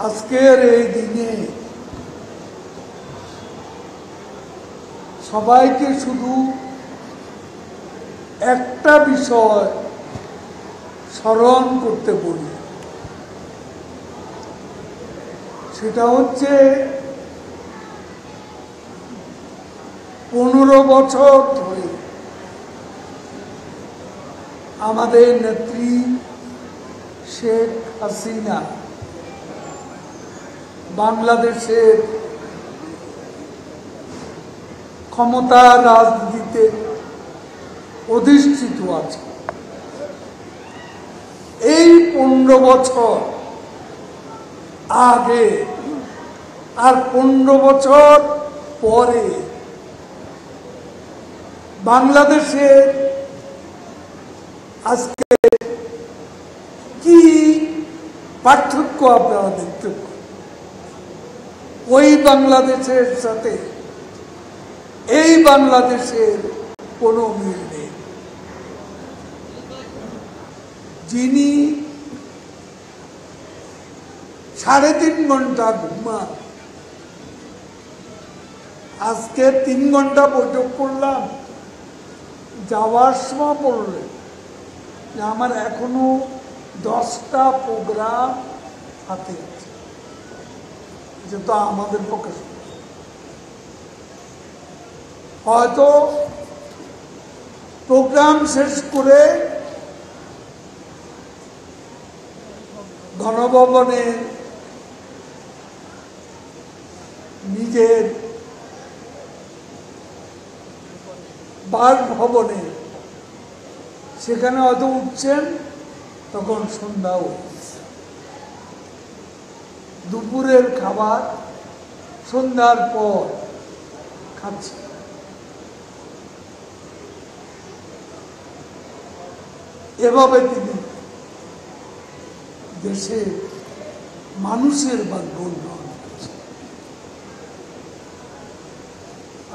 আজকের এই দিনে সবাইকে শুধু একটা বিষয় স্মরণ করতে বলি, সেটা হচ্ছে 15 বছর ধরে আমাদের নেত্রী শেখ হাসিনা বাংলাদেশের ক্ষমতা রাজনীতিতে অধিষ্ঠিত আছে। এই 15 বছর আগে আর 15 বছর পরে বাংলাদেশের আজকে কি পার্থক্য আপনারা দেখতে পান? ওই বাংলাদেশের সাথে এই বাংলাদেশের কোনো মিল নেই। যিনি 3.5 ঘন্টা ঘুমান, আজকে 3 ঘন্টা বৈঠক করলাম, যাওয়ার সময় বললেন যে আমার এখনো 10টা প্রোগ্রাম হাতে আছে, যেটা আমাদের পক্ষে হয়তো প্রোগ্রাম শেষ করে গণভবনে নিজের বাসভবনে সেখানে হয়তো উঠছেন, তখন সন্ধ্যা হচ্ছে। দুপুরের খাবার সন্ধ্যার পর খাচ্ছে। এভাবে তিনি দেশের মানুষের ভাগ্য উন্নয়ন করছেন।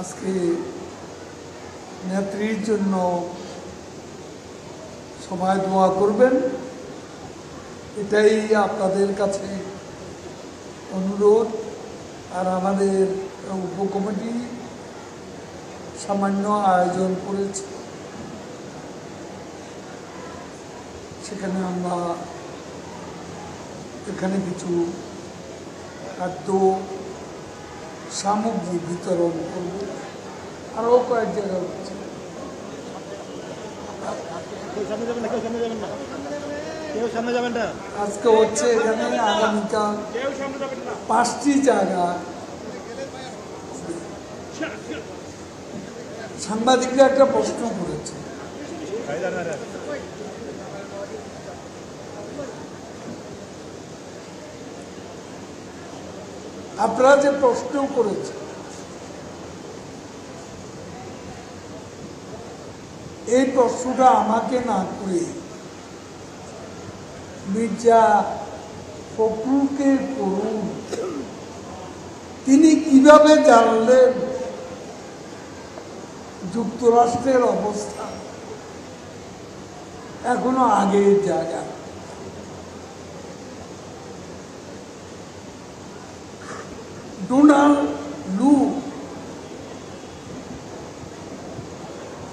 আজকে নেত্রীর জন্য সবাই দোয়া করবেন, এটাই আপনাদের কাছে অনুরোধ। আর আমাদের উপকমিটি সামান্য আয়োজন করেছে, সেখানে আমরা এখানে কিছু খাদ্য সামগ্রী বিতরণ করব। আরও কয়েক জায়গা হচ্ছে, আজকে হচ্ছে এখানে, আগামীকাল 5টি জায়গা। সাংবাদিকরা একটা প্রশ্ন করেছে, আপনারা যে প্রশ্ন করেছে, এই প্রশ্নটা আমাকে না করে মির্জা ফখরুলকে করুন। তিনি কিভাবে জানলেন যুক্তরাষ্ট্রের অবস্থা এখনো আগের জায়গা? ডোনাল্ড লু,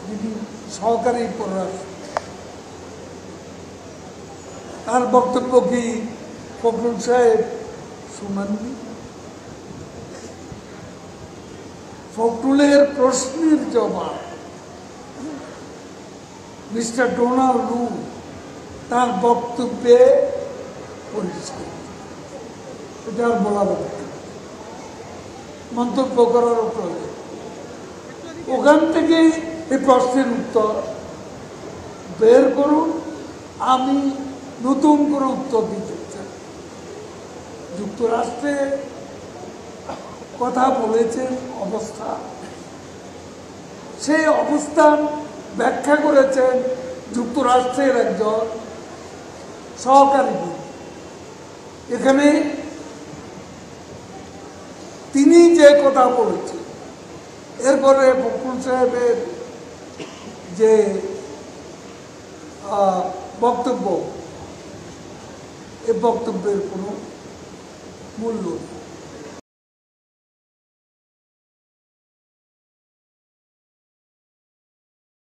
যিনি সহকারী পররাষ্ট্র, তার বক্তব্য কি ফখরুল সাহেব শুনাননি? ফখরুলের প্রশ্নের জবাব মিস্টার ডোনাল্ড লু তার বক্তব্যে পরিষ্কার। এটা আর বলার মন্তব্য করার প্রয়োজন। ওখান থেকে এই প্রশ্নের উত্তর বের করুন, আমি নতুন করে উত্তর দিতে চাই। যুক্তরাষ্ট্রে কথা বলেছেন অবস্থা, সেই অবস্থান ব্যাখ্যা করেছেন যুক্তরাষ্ট্রের একজন সহকারী। এখানে তিনি যে কথা বলেছেন, এরপরে ফখরুল সাহেবের যে বক্তব্য, এই বক্তব্যের কোনো মূল্য